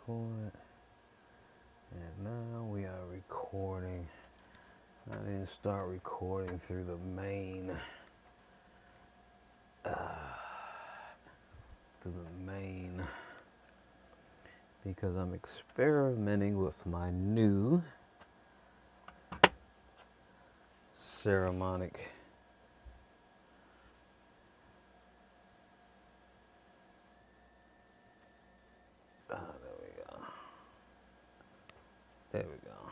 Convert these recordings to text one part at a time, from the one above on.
record. And now we are recording. I didn't start recording through the main because I'm experimenting with my new Saramonic there we go.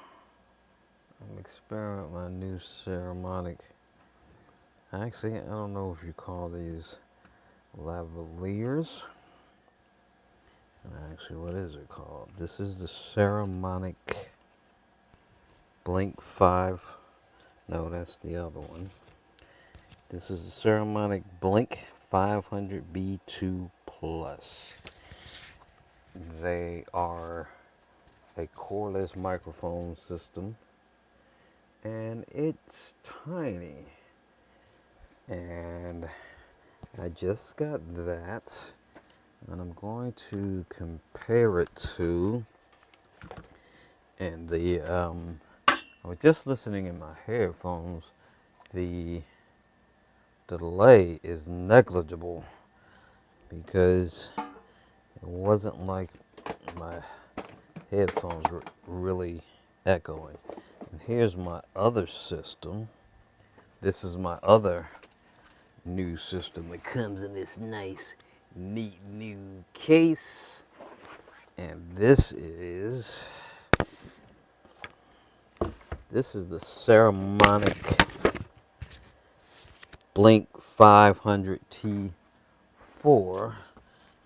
I'm experimenting with my new Saramonic. Actually, I don't know if you call these lavaliers. Actually, what is it called? This is the Saramonic Blink 5. No, that's the other one. This is the Saramonic Blink 500B2 Plus. They are a cordless microphone system, and it's tiny. And I just got that, and I'm going to compare it to, and I was just listening in my headphones. The delay is negligible because it wasn't like my headphones were really echoing. And here's my other system. This is my other new system that comes in this nice, neat new case. And this is the Saramonic Blink 500T4.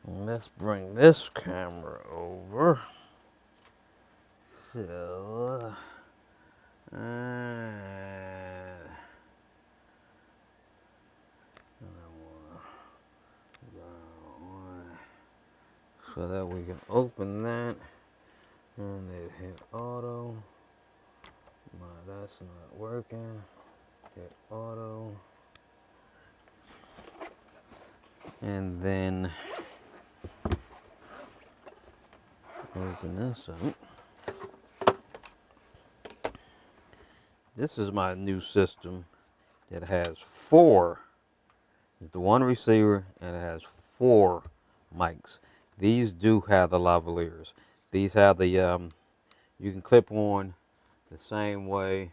Let's bring this camera over. So, so that we can open that, and then hit auto. That's not working. Hit auto, and then open this up. This is my new system that has the one receiver, and it has 4 mics. These do have the lavaliers. These have the you can clip on the same way.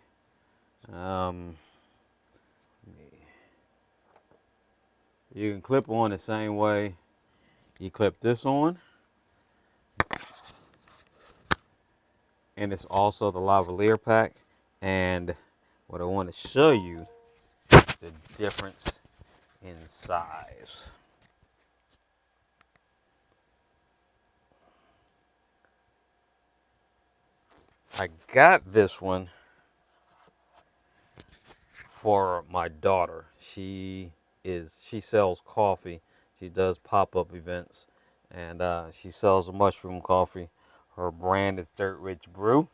You can clip on the same way you clip this on, and it's also the lavalier pack. And what I want to show you is the difference in size. I got this one for my daughter. She sells coffee. She does pop-up events, and she sells mushroom coffee. Her brand is Dirt Rich Brew.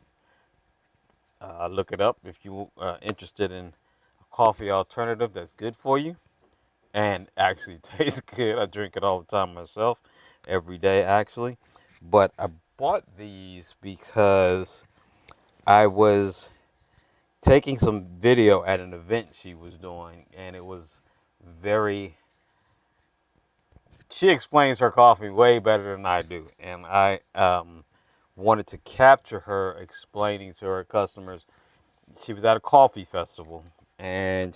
Look it up if you interested in a coffee alternative that's good for you and actually tastes good. I drink it all the time myself, every day actually. But I bought these because I was taking some video at an event she was doing, and it was very. She explains her coffee way better than I do, and I wanted to capture her explaining to her customers. She was at a coffee festival, and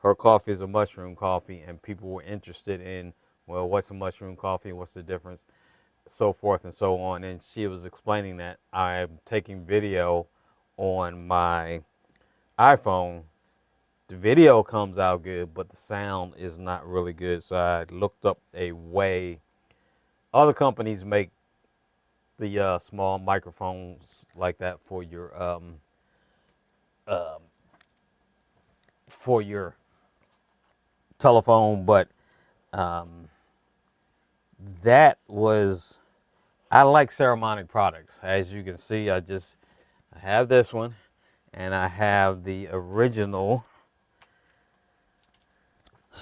her coffee is a mushroom coffee, and people were interested in, well, what's a mushroom coffee, what's the difference, so forth and so on. And she was explaining that I'm taking video on my iPhone. The video comes out good, but the sound is not really good. So I looked up a way. Other companies make the small microphones like that for your telephone, but that was, I like Saramonic products. As you can see, I have this one, and I have the original.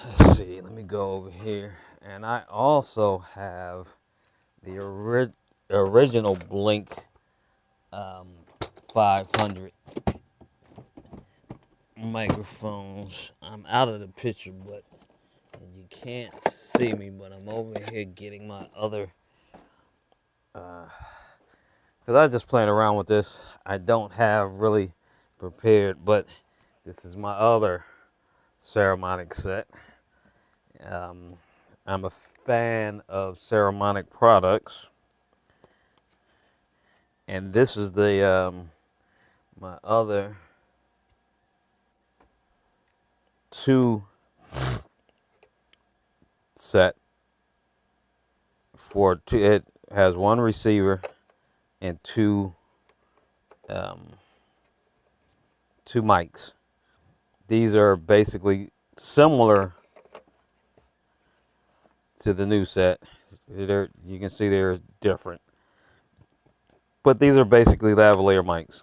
Let's see, let me go over here. And I also have the original Blink um, 500 microphones. I'm out of the picture, but and you can't see me, but I'm over here getting my other. Because I just playing around with this. I don't have really prepared, but this is my other Saramonic set. Um, I'm a fan of Saramonic products, and this is the my other two set for two. It has one receiver and um, two mics. These are basically similar to the new set. You can see they're different, but these are basically lavalier mics.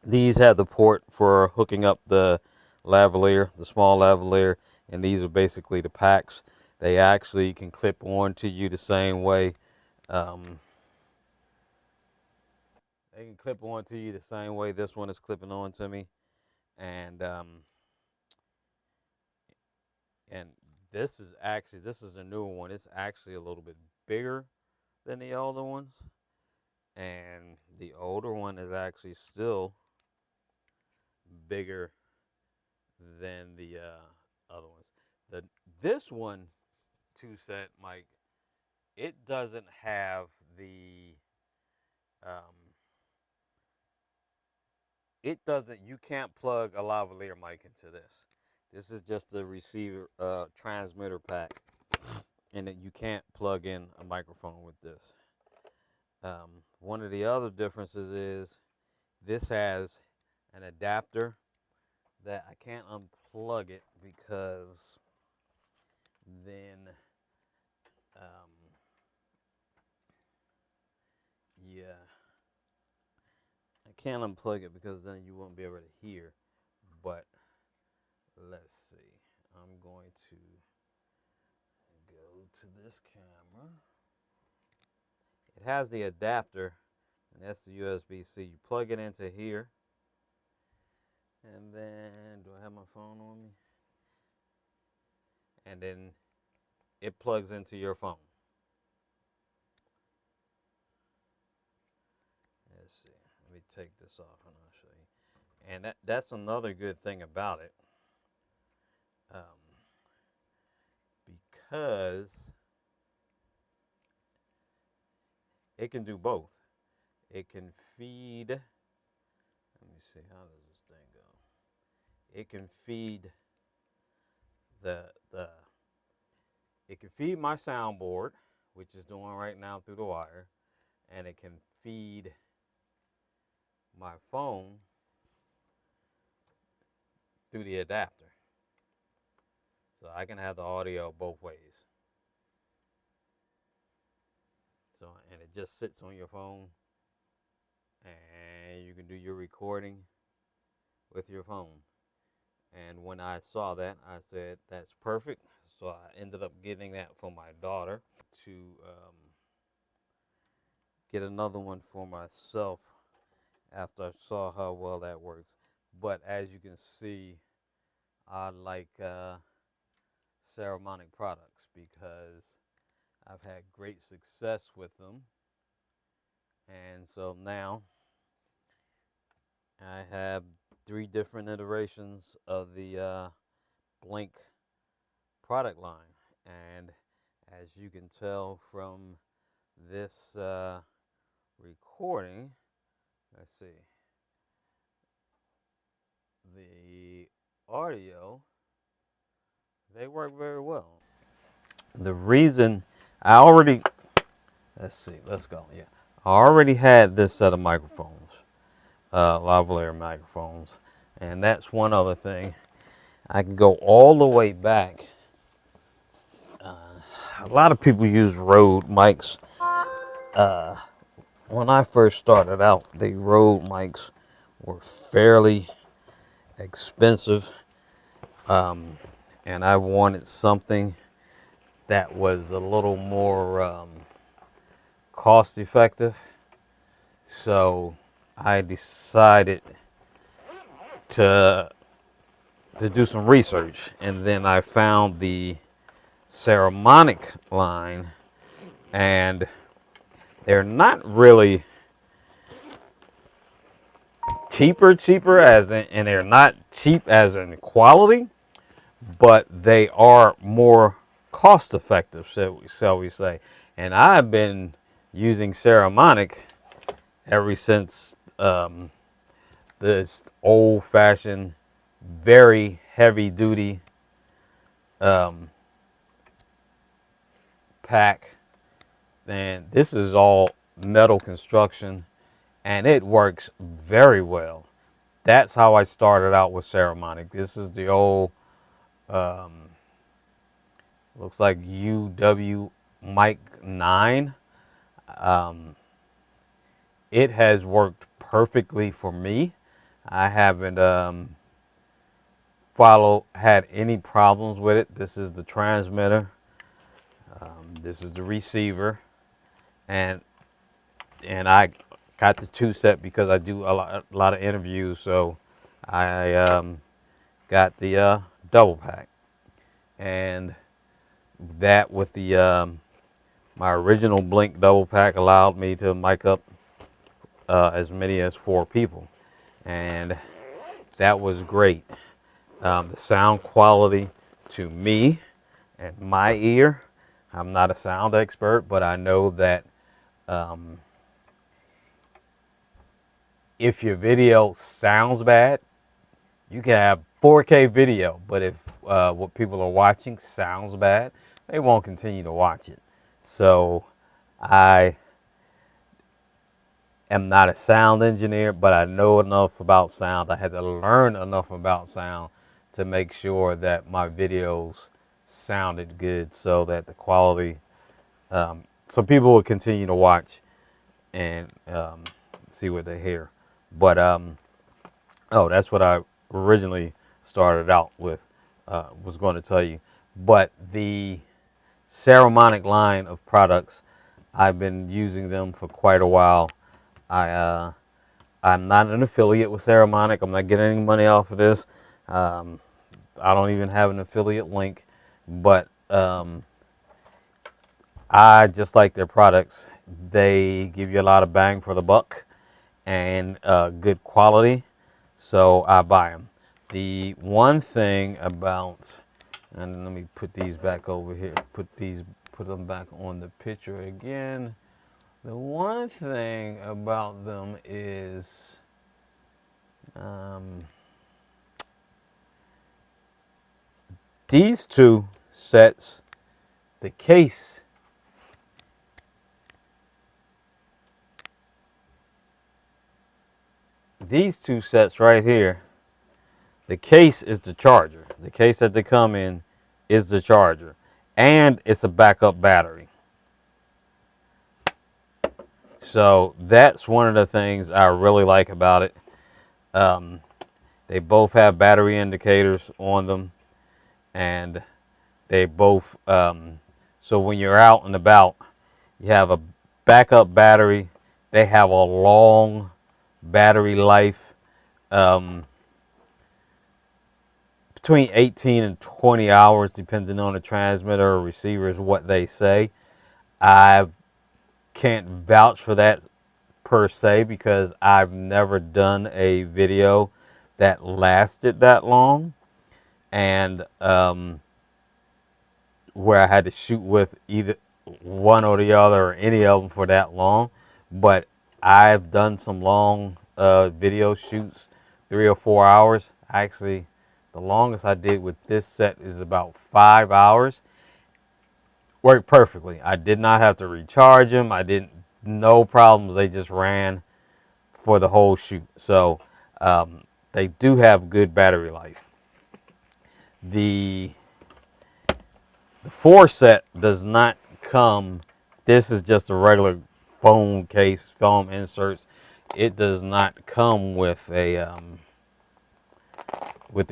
These have the port for hooking up the lavalier, the small lavalier, and these are basically the packs. They actually can clip on to you the same way. Um, they can clip on to you the same way this one is clipping on to me, and and this is a newer one. It's actually a little bit bigger than the older ones, and the older one is actually still bigger than the other ones. The This one two set mic, it doesn't have the um, it doesn't you can't plug a lavalier mic into this. This is just the receiver transmitter pack, and that you can't plug in a microphone with this. One of the other differences is this has an adapter that I can't unplug it because then um, yeah, I can't unplug it because then you won't be able to hear. But let's see. I'm going to go to this camera. It has the adapter, and that's the USB-C. You plug it into here, and then do I have my phone on me? And then it plugs into your phone. Let's see. Let me take this off and I'll show you. And that's another good thing about it, um, because it can do both. It can feed. Let me see, how does this thing go? It can feed the the. It can feed my soundboard, which is doing right now through the wire, and it can feed my phone through the adapter. So I can have the audio both ways. So, and it just sits on your phone, and you can do your recording with your phone. And when I saw that, I said, that's perfect. So I ended up getting that for my daughter to get another one for myself after I saw how well that works. But as you can see, I like Saramonic products because I've had great success with them. And so now I have 3 different iterations of the Blink product line. And as you can tell from this recording, let's see, the audio, they work very well. The reason I already, let's see, let's go, yeah. I already had this set of microphones, lavalier microphones, and that's one other thing. I can go all the way back. A lot of people use Rode mics. When I first started out, the Rode mics were fairly expensive, and I wanted something that was a little more cost effective. So I decided to do some research, and then I found the Saramonic line, and they're not really cheaper as in, and they're not cheap as in quality, but they are more cost effective, shall we say. And I've been using Saramonic ever since this old fashioned, very heavy duty pack. And this is all metal construction, and it works very well. That's how I started out with Saramonic. This is the old, looks like UW Mic 9. It has worked perfectly for me. I haven't had any problems with it. This is the transmitter. This is the receiver, and I got the two set because I do a lot of interviews, so I got the double pack, and that with the my original Blink double pack allowed me to mic up as many as 4 people, and that was great. The sound quality to me and my ear, I'm not a sound expert, but I know that if your video sounds bad, you can have 4K video, but if what people are watching sounds bad, they won't continue to watch it. So I am not a sound engineer, but I know enough about sound. I had to learn enough about sound to make sure that my videos sounded good, so that the quality, so people would continue to watch and see what they hear. But oh, that's what I originally started out with, was going to tell you. But the Saramonic line of products, I've been using them for quite a while. I'm not an affiliate with Saramonic. I'm not getting any money off of this. I don't even have an affiliate link, but I just like their products. They give you a lot of bang for the buck and good quality, so I buy them. The one thing about, and let me put these back over here, put them back on the picture again. The one thing about them is these two sets, the case, these two sets right here, the case is the charger. The case that they come in is the charger, and it's a backup battery. So that's one of the things I really like about it. They both have battery indicators on them, and they both, so when you're out and about, you have a backup battery. They have a long battery life, between 18 and 20 hours, depending on the transmitter or receiver, is what they say. I can't vouch for that per se, because I've never done a video that lasted that long, and where I had to shoot with either one or the other or any of them for that long. But I've done some long video shoots, 3 or 4 hours. Actually, the longest I did with this set is about 5 hours. Worked perfectly. I did not have to recharge them. No problems. They just ran for the whole shoot. So they do have good battery life. The 4 set does not come. This is just a regular phone case, foam inserts. It does not come with the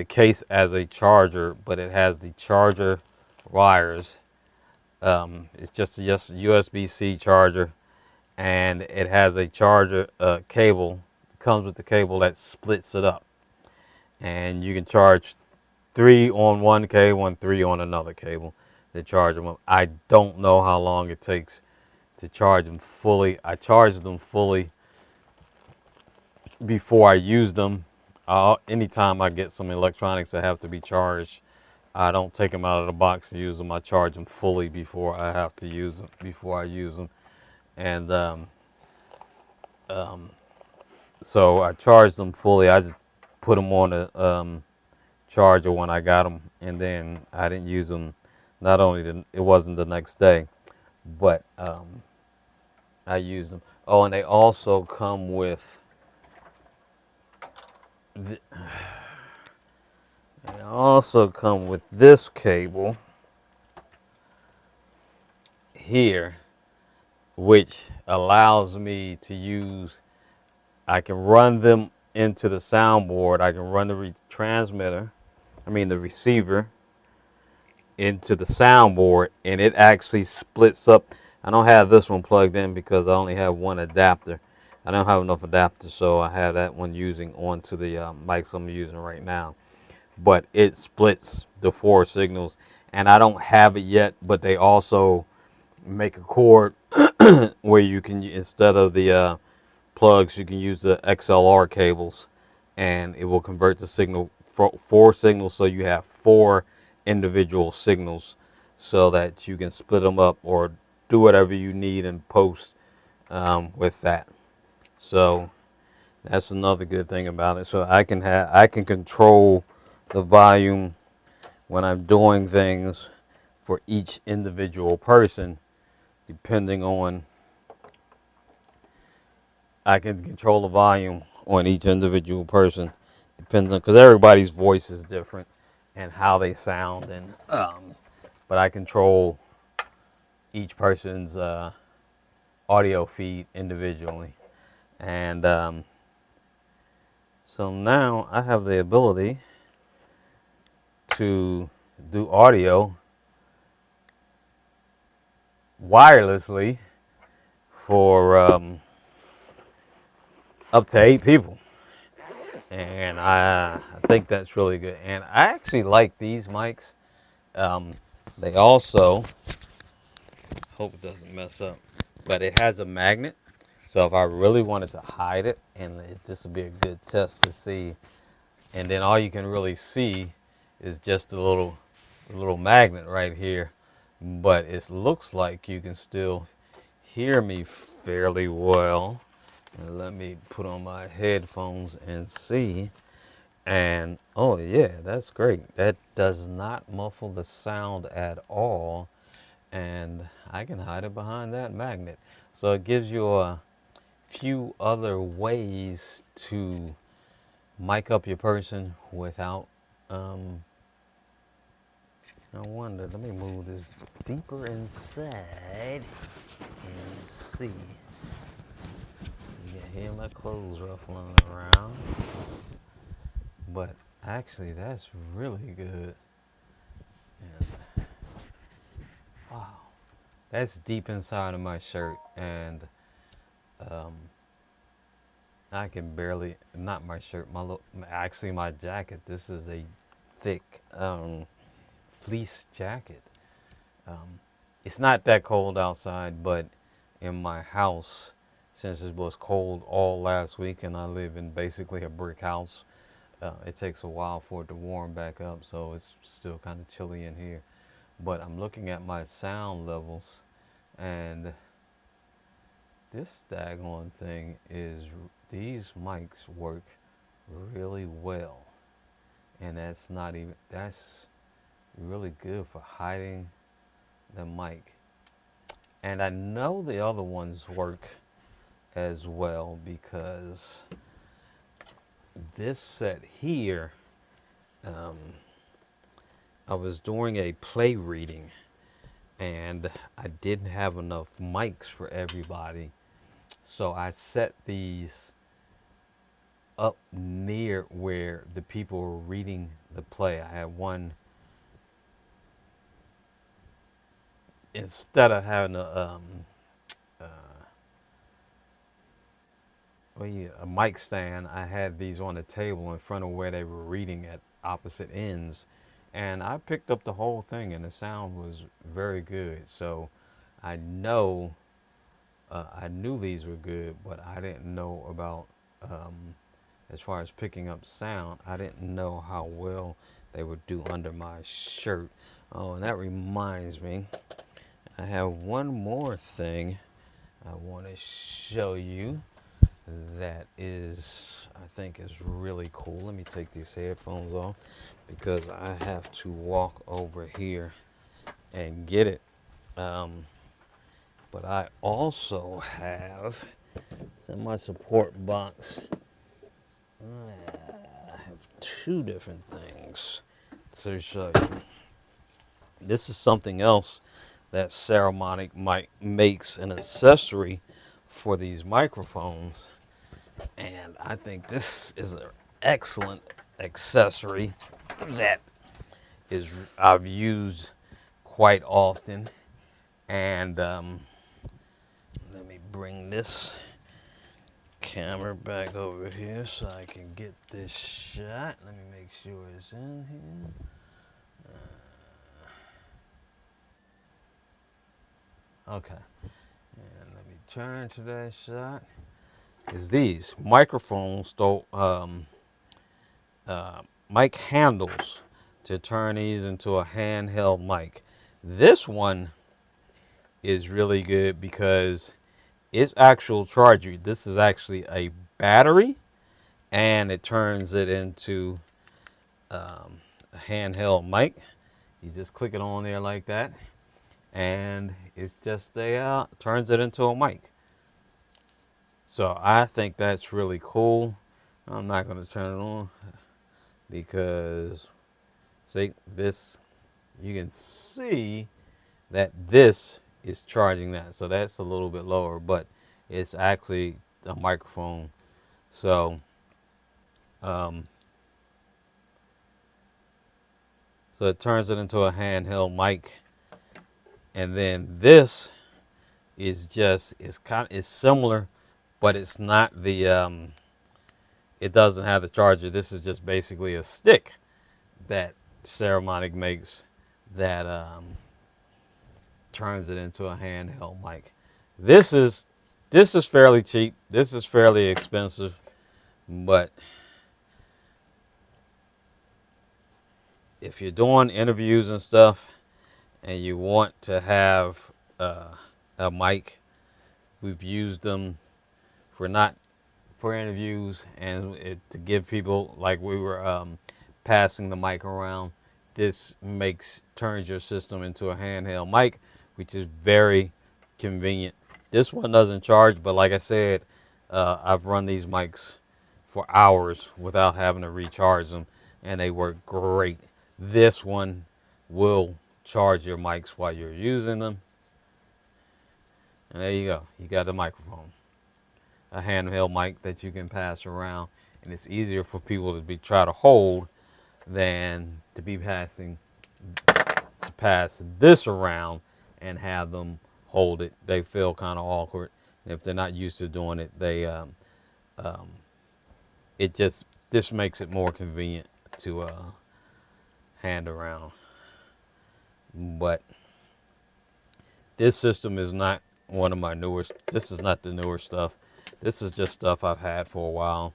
case as a charger, but it has the charger wires. It's just a USB-C charger, and it has a charger cable. Comes with the cable that splits it up, and you can charge 3 on one cable and 3 on another cable to charge them up. I don't know how long it takes to charge them fully. I charge them fully before I use them. Anytime I get some electronics that have to be charged, I don't take them out of the box to use them. I charge them fully before I have to use them. Before I use them, and um, so I charge them fully. I just put them on a charger when I got them, and then I didn't use them. Not only it wasn't the next day, but I used them. Oh, and they also come with th- they also come with this cable here, which allows me to use. I can run them into the soundboard. I can run the transmitter. I mean the receiver into the soundboard, and it actually splits up. I don't have this one plugged in because I only have one adapter. I don't have enough adapters, so I have that one using onto the mics I'm using right now. But it splits the 4 signals, and I don't have it yet, but they also make a cord where you can, instead of the plugs, you can use the XLR cables, and it will convert the signal 4 signals, so you have 4 individual signals, so that you can split them up or do whatever you need in post with that. So that's another good thing about it. So I can control the volume when I'm doing things for each individual person, depending on I can control the volume on each individual person, depending on, because everybody's voice is different and how they sound, and but I control each person's audio feed individually, and so now I have the ability to do audio wirelessly for up to 8 people. And I think that's really good. And I actually like these mics. Um, they also, hope it doesn't mess up, but it has a magnet. So if I really wanted to hide it, and this would be a good test to see, and then all you can really see is just a little magnet right here. But it looks like you can still hear me fairly well. And let me put on my headphones and see. And oh yeah, that's great. That does not muffle the sound at all. And I can hide it behind that magnet. So it gives you a few other ways to mic up your person without I wonder, let me move this deeper inside and see. You can hear my clothes ruffling around. But actually, that's really good. And wow, that's deep inside of my shirt, and um, I can barely, not my shirt, actually my jacket. This is a thick fleece jacket. Um, it's not that cold outside, but in my house, since it was cold all last week, and I live in basically a brick house, it takes a while for it to warm back up, so it's still kind of chilly in here. But I'm looking at my sound levels, and this daggone thing is, these mics work really well. And that's not even, that's really good for hiding the mic. And I know the other ones work as well, because this set here, um, I was doing a play reading, and I didn't have enough mics for everybody. So I set these up near where the people were reading the play. I had one, instead of having a well, yeah, a mic stand. I had these on the table in front of where they were reading at opposite ends, and I picked up the whole thing, and the sound was very good. So I know I knew these were good, but I didn't know about as far as picking up sound. I didn't know how well they would do under my shirt. Oh, and that reminds me, I have one more thing I want to show you that is, I think, is really cool. Let me take these headphones off because I have to walk over here and get it. Um, but I also have, it's in my support box. I have two different things to show you. This is something else that Saramonic makes an accessory for these microphones, and I think this is an excellent accessory that is I've used quite often. And let me bring this camera back over here so I can get this shot. Let me make sure it's in here. Okay, and let me turn to that shot. Is these microphones, though, mic handles to turn these into a handheld mic. This one is really good because it's actual charger. This is actually a battery, and it turns it into a handheld mic. You just click it on there like that, and it's just there. Turns it into a mic. So I think that's really cool. I'm not going to turn it on because see this. You can see that this is charging that. So that's a little bit lower, but it's actually a microphone. So um, so it turns it into a handheld mic, and then this is just it's similar, but it's not the it doesn't have the charger. This is just basically a stick that Saramonic makes that turns it into a handheld mic. This is this is fairly cheap. This is fairly expensive, but if you're doing interviews and stuff and you want to have uh, a mic, we've used them for not for interviews and to give people like we were passing the mic around. This makes turns your system into a handheld mic, which is very convenient. This one doesn't charge, but like I said, I've run these mics for hours without having to recharge them, and they work great. This one will charge your mics while you're using them, and there you go. You got the microphone, a handheld mic that you can pass around, and it's easier for people to be try to hold than to be pass this around and have them hold it. They feel kind of awkward, and if they're not used to doing it, they um, it just makes it more convenient to hand around. But this system is not one of my newer. This is not the newer stuff. This is just stuff I've had for a while,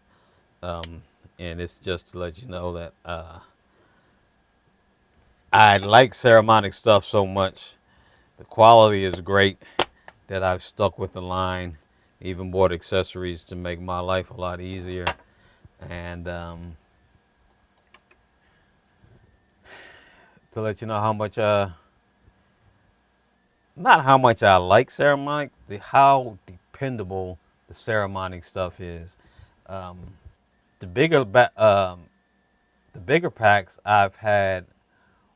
um, and it's just to let you know that I like Saramonic stuff so much. The quality is great that I've stuck with the line. Even bought accessories to make my life a lot easier. And to let you know how much, not how much I like Saramonic, how dependable the Saramonic stuff is. Um, the bigger, the bigger packs I've had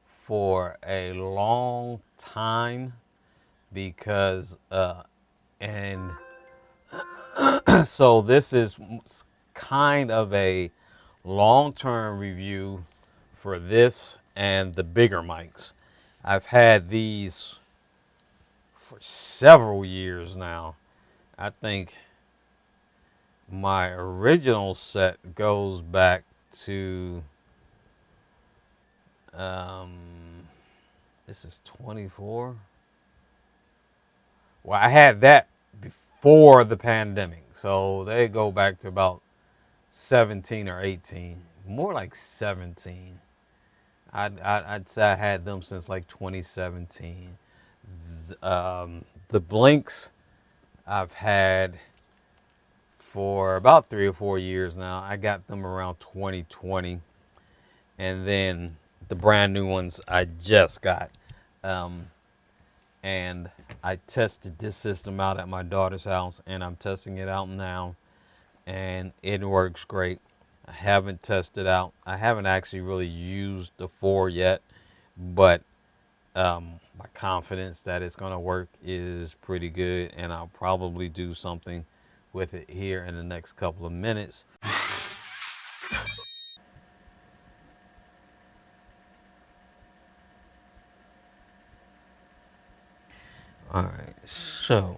for a long time because, and so this is kind of a long-term review for this and the bigger mics. I've had these for several years now. I think My original set goes back to um, this is 24. Well, I had that before the pandemic, so they go back to about 17 or 18, more like 17. I'd say I had them since like 2017. The blinks I've had for about 3 or 4 years now. I got them around 2020, and then the brand new ones I just got. Um, and I tested this system out at my daughter's house, and I'm testing it out now, and it works great. I haven't tested out. I haven't actually really used the 4 yet, but my confidence that it's going to work is pretty good, and I'll probably do something with it here in the next couple of minutes. All right, so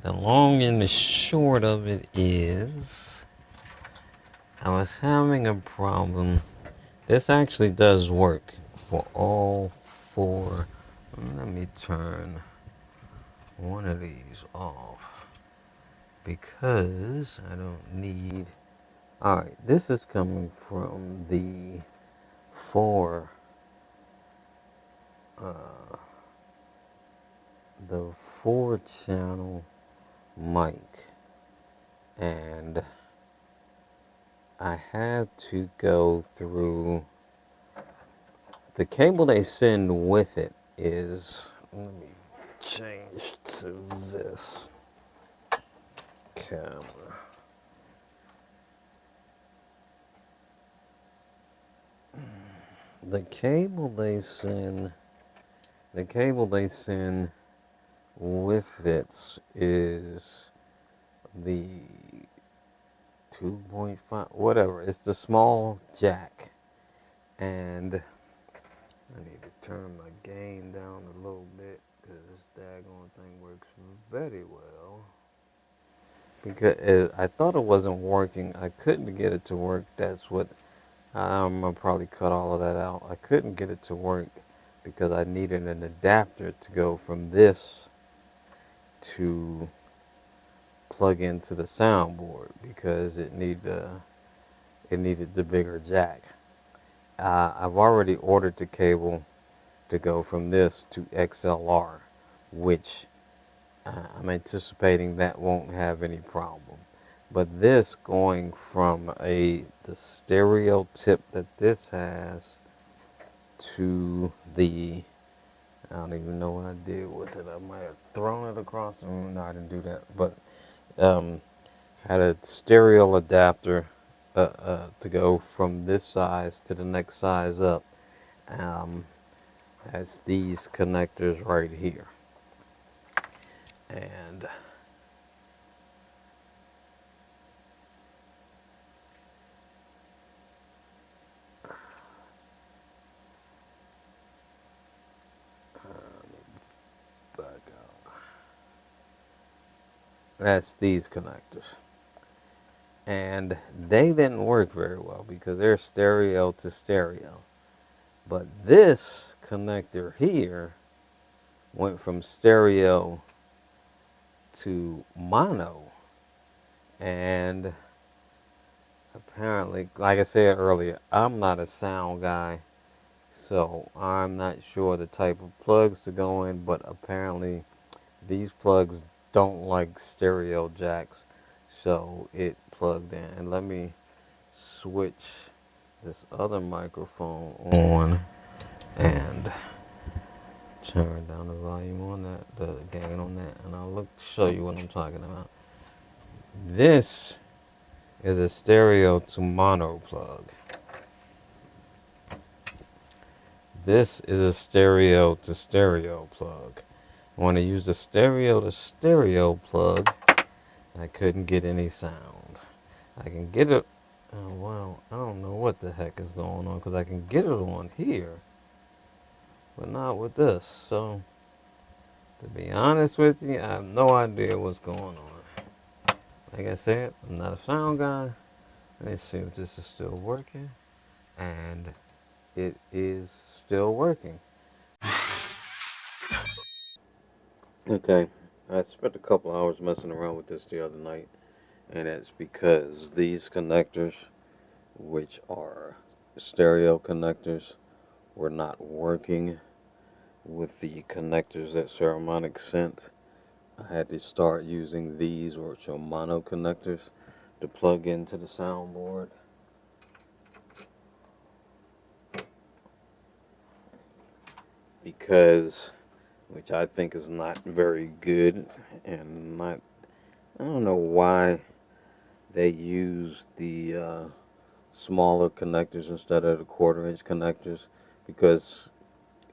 the long and the short of it is I was having a problem. This actually does work for all 4. Let me turn one of these off because I don't need. Alright, this is coming from four, uh, the 4-channel mic, and I had to go through the cable they send with it is, let me change to this camera. The cable they send, the cable they send with it is the 2.5, whatever. It's the small jack, and I need to turn my gain down a little bit because this daggone thing works very well. Because I thought it wasn't working. I couldn't get it to work. That's what I'll probably cut all of that out. I couldn't get it to work because I needed an adapter to go from this to plug into the soundboard because it needed the bigger jack. I've already ordered the cable to go from this to XLR, which I'm anticipating that won't have any problem. But this going from the stereo tip that this has to I don't even know what I did with it. I might have thrown it across the room. No, I didn't do that. But um, had a stereo adapter to go from this size to the next size up. Um, has these connectors right here. And back out. That's these connectors. And they didn't work very well because they're stereo to stereo. But this connector here went from stereo to mono. And apparently, like I said earlier, I'm not a sound guy. So I'm not sure the type of plugs to go in, but apparently these plugs don't like stereo jacks. So it plugged in. And let me switch this other microphone on and turn down the volume on that, the gain on that, and I'll show you what I'm talking about. This is a stereo to mono plug. This is a stereo to stereo plug. When I used the stereo to stereo plug, I couldn't get any sound. I can get it. Oh wow, I don't know what the heck is going on because I can get it on here, but not with this. So To be honest with you, I have no idea what's going on. Like I said, I'm not a sound guy. Let's see if this is still working. And it is still working. Okay, I spent a couple hours messing around with this the other night, and it's because these connectors, which are stereo connectors, were not working with the connectors that Saramonic sent. I had to start using these, which are mono connectors, to plug into the soundboard. Because, which I think is not very good, and not, I don't know why they use the smaller connectors instead of the quarter-inch connectors, because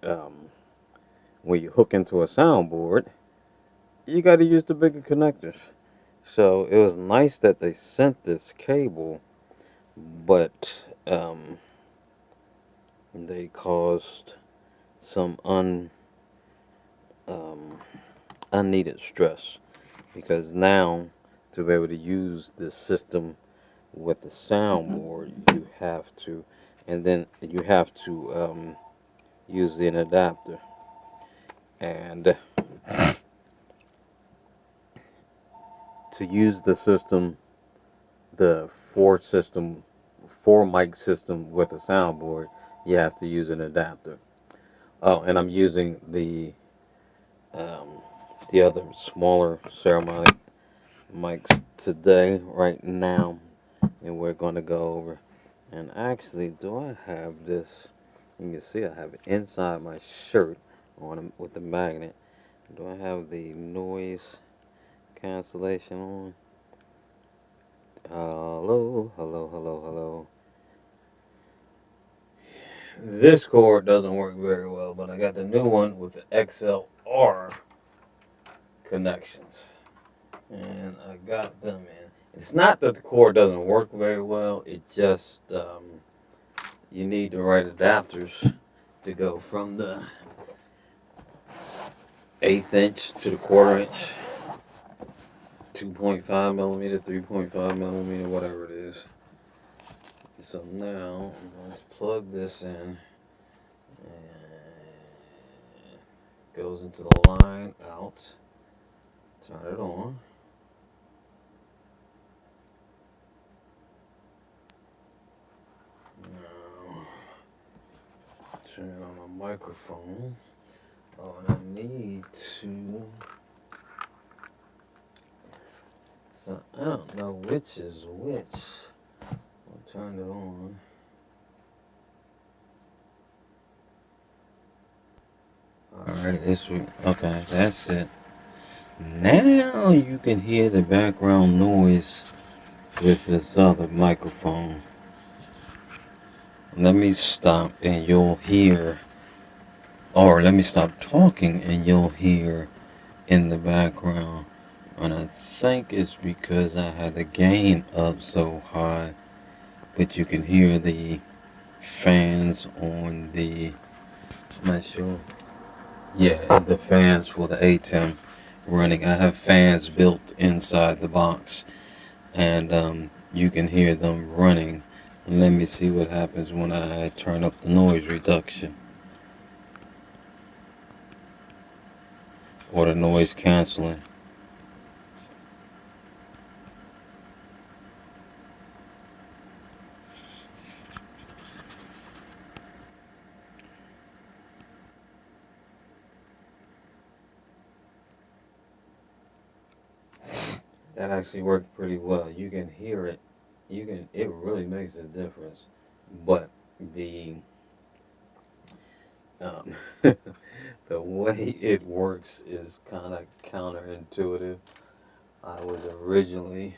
um, when you hook into a soundboard, you got to use the bigger connectors. So it was nice that they sent this cable, but they caused some um, unneeded stress, because now to be able to use this system with the soundboard, you have to, and then you have to use an adapter. And to use the system, the four mic system with a soundboard, you have to use an adapter. Oh, and I'm using um, the other smaller Saramonic mics today, right now, and we're going to go over. And actually, do I have this? You can see I have it inside my shirt with the magnet. Do I have the noise cancellation on? Hello, hello, hello, hello. This cord doesn't work very well, but I got the new one with the XLR connections, and I got them in. It's not that the cord doesn't work very well. It just you need the right adapters to go from the eighth inch to the quarter inch, 2.5 millimeter, 3.5 millimeter, whatever it is. So now I'm going to plug this in, and goes into the line out. Turn it on. Now turn on my microphone. Oh, and I need to. So I don't know which is which. I'll turn it on. Alright, this week. Okay, that's it. Now you can hear the background noise with this other microphone. Let me stop and you'll hear, or let me stop talking and you'll hear in the background. And I think it's because I had the gain up so high, but you can hear the fans on the, I'm not sure. Yeah, the fans for the ATEM running. I have fans built inside the box, and you can hear them running. And let me see what happens when I turn up the noise reduction or the noise canceling. That actually worked pretty well. You can hear it. It really makes a difference. But the um, the way it works is kind of counterintuitive. I was originally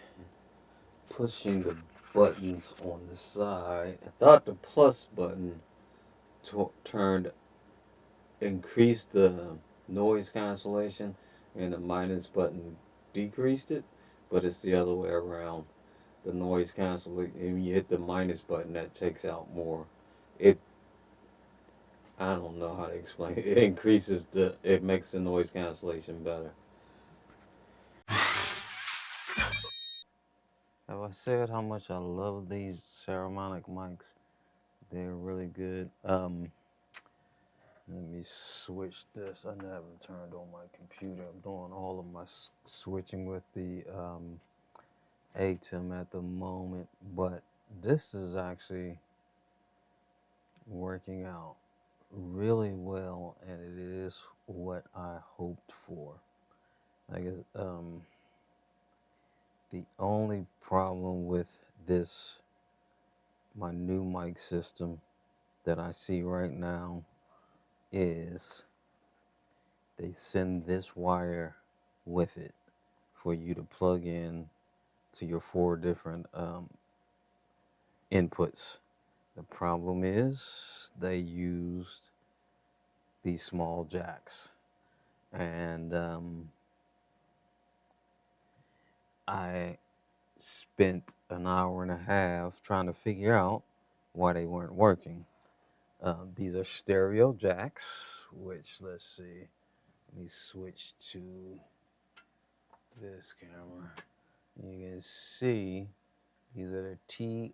pushing the buttons on the side. I thought the plus button turned increased the noise cancellation, and the minus button decreased it, but it's the other way around. The noise cancellation, and you hit the minus button, that takes out more. It I don't know how to explain it. It increases it makes the noise cancellation better. Have I said how much I love these Saramonic mics? They're really good. Let me switch this. I haven't turned on my computer. I'm doing all of my switching with the ATEM at the moment, but this is actually working out really well, and it is what I hoped for. I guess the only problem with this, my new mic system that I see right now, is they send this wire with it for you to plug in to your 4 different inputs. The problem is they used these small jacks, and I spent an hour and a half trying to figure out why they weren't working. These are stereo jacks, which, let's see, let me switch to this camera. You can see these are the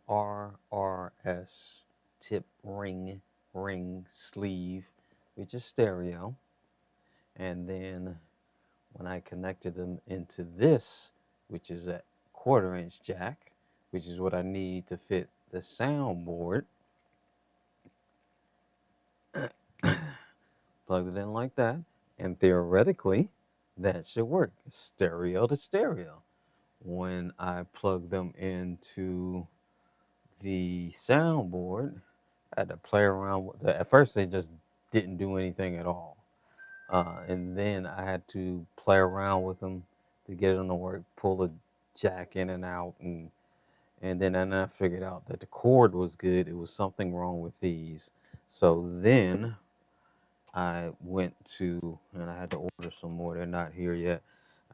TRRS tip ring sleeve, which is stereo. And then when I connected them into this, which is a 1/4 inch jack, which is what I need to fit the soundboard, plugged it in like that, and theoretically, that should work. Stereo to stereo. When I plug them into the soundboard, I had to play around with that. At first, they just didn't do anything at all. And then I had to play around with them to get them to work, pull the jack in and out, and then I figured out that the cord was good. It was something wrong with these. So then I went to, and I had to order some more. They're not here yet.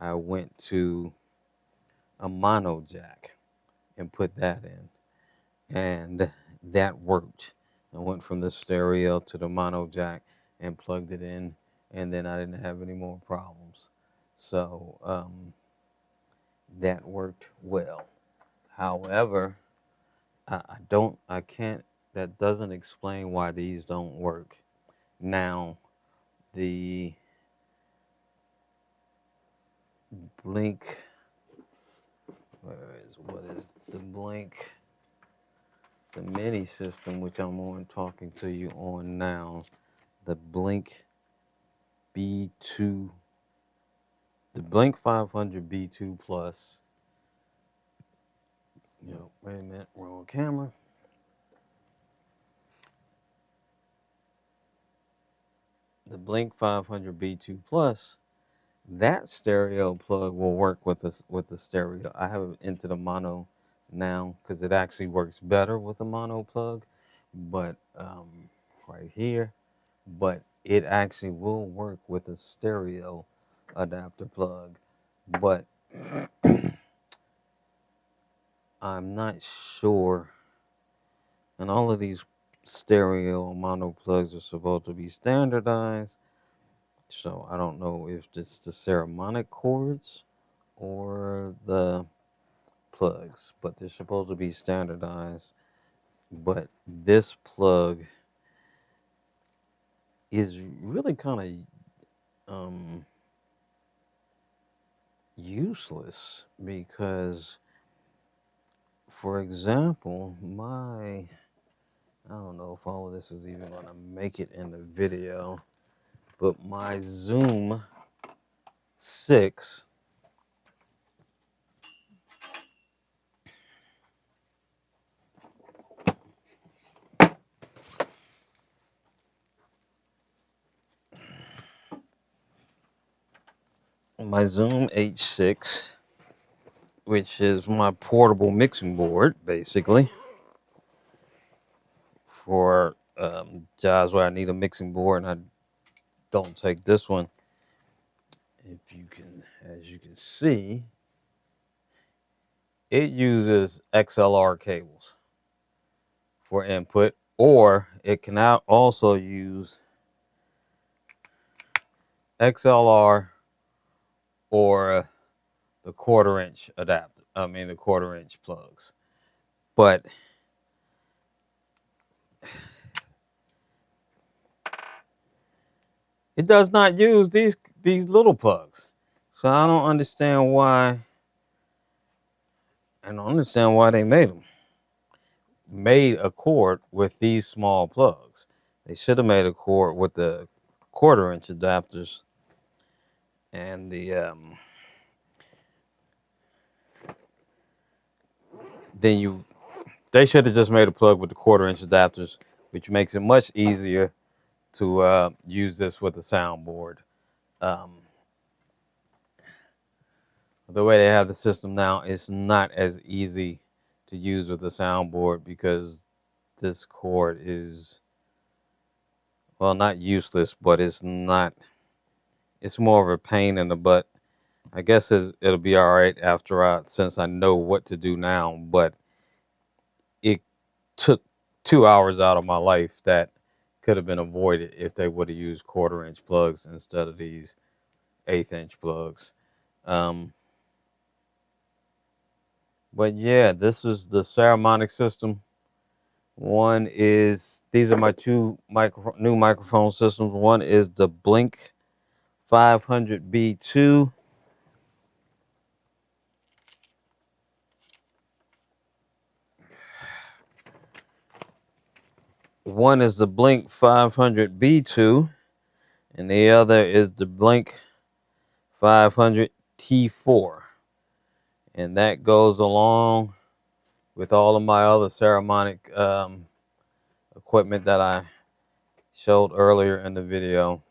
I went to a mono jack and put that in, and that worked. I went from the stereo to the mono jack and plugged it in, and then I didn't have any more problems. So that worked well. However, I can't, that doesn't explain why these don't work. Now, the Blink, what is the Blink, the mini system, which I'm on talking to you on now, the Blink B2, the Blink 500 B2 Plus. Yo, wait a minute, wrong camera. The Blink 500 B2 Plus, that stereo plug will work with the stereo. I have it into the mono now because it actually works better with the mono plug, but right here, but it actually will work with a stereo adapter plug. But I'm not sure, and all of these stereo mono plugs are supposed to be standardized, so I don't know if it's the Saramonic cords or the plugs, but they're supposed to be standardized. But this plug is really kind of useless because, for example, I don't know if all of this is even going to make it in the video, but my Zoom 6, my Zoom H6, which is my portable mixing board, basically, for jobs where I need a mixing board and I don't take this one. If you can, as you can see, it uses XLR cables for input, or it can now also use XLR or the 1/4 inch adapter. I mean the 1/4 inch plugs. But it does not use these little plugs. So I don't understand why. I don't understand why they made a cord with these small plugs. They should have made a cord with the 1/4 inch adapters and then you they should have just made a plug with the 1/4 inch adapters, which makes it much easier to use this with a soundboard. Um, the way they have the system now, it's not as easy to use with a soundboard because this cord is, well, not useless, but it's not. It's more of a pain in the butt. I guess it'll be all right since I know what to do now. But it took 2 hours out of my life that could have been avoided if they would have used 1/4 inch plugs instead of these 1/8 inch plugs. Um, but yeah, this is the Saramonic system. One is these are my two new microphone systems. One is the Blink 500B2. One is the Blink 500B2, and the other is the Blink 500T4. And that goes along with all of my other Saramonic equipment that I showed earlier in the video.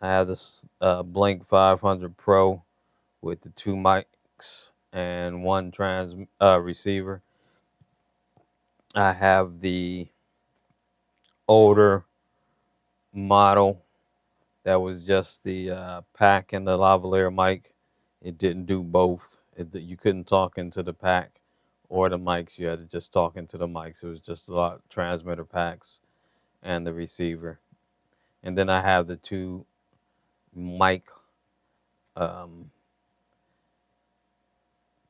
I have this Blink 500 Pro with the 2 mics and 1 receiver. I have the older model that was just the pack and the lavalier mic. It didn't do both. You couldn't talk into the pack or the mics. You had to just talk into the mics. It was just a lot of transmitter packs and the receiver. And then I have the 2 mic, um,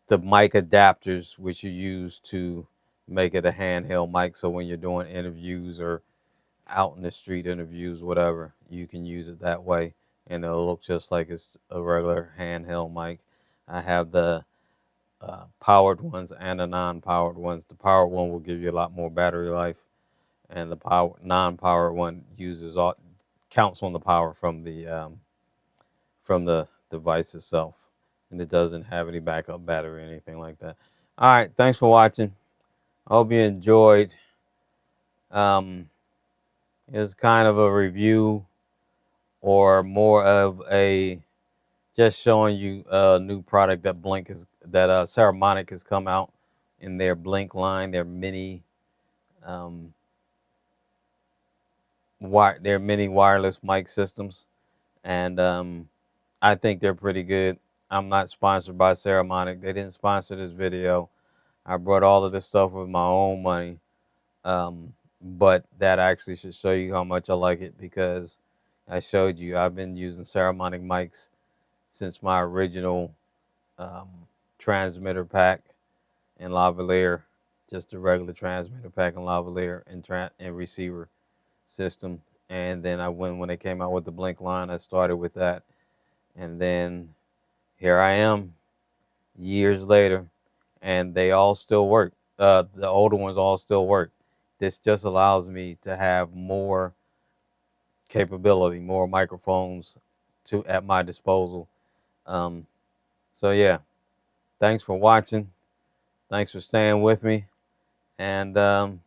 the mic adapters, which you use to make it a handheld mic. So when you're doing interviews or out in the street interviews, whatever, you can use it that way, and it'll look just like it's a regular handheld mic. I have the powered ones and the non-powered ones. The powered one will give you a lot more battery life, and the non-powered one counts on the power from the device itself, and it doesn't have any backup battery or anything like that. All right, thanks for watching. I hope you enjoyed. Um, it's kind of a review or more of a just showing you a new product that Saramonic has come out in their Blink line, their mini um, their mini wireless mic systems, and I think they're pretty good. I'm not sponsored by Saramonic. They didn't sponsor this video. I brought all of this stuff with my own money, but that actually should show you how much I like it because I showed you I've been using Saramonic mics since my original um, transmitter pack and lavalier, just a regular transmitter pack and lavalier and receiver system. And then when they came out with the Blink line, I started with that. And then here I am years later, and they all still work. The older ones all still work. This just allows me to have more capability, more microphones at my disposal. Um, so yeah, thanks for watching. Thanks for staying with me. And they're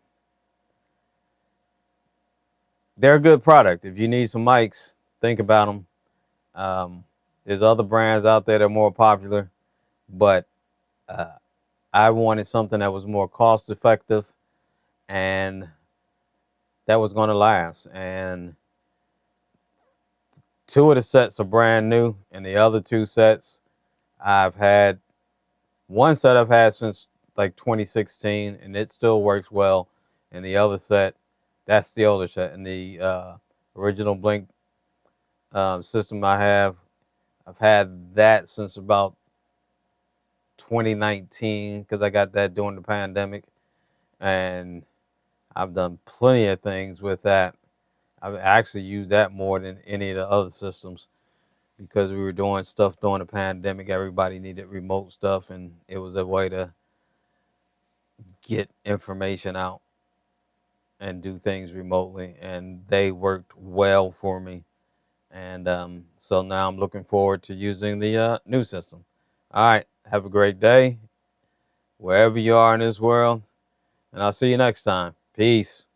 a good product. If you need some mics, think about them. There's other brands out there that are more popular, but uh, I wanted something that was more cost effective and that was going to last. And 2 of the sets are brand new, and the other 2 sets I've had. One set I've had since like 2016, and it still works well. And the other set, that's the older set. And the original Blink system I've had that since about 2019 because I got that during the pandemic, and I've done plenty of things with that. I've actually used that more than any of the other systems because we were doing stuff during the pandemic. Everybody needed remote stuff, and it was a way to get information out and do things remotely, and they worked well for me. And so now I'm looking forward to using the new system. All right, have a great day wherever you are in this world, and I'll see you next time. Peace.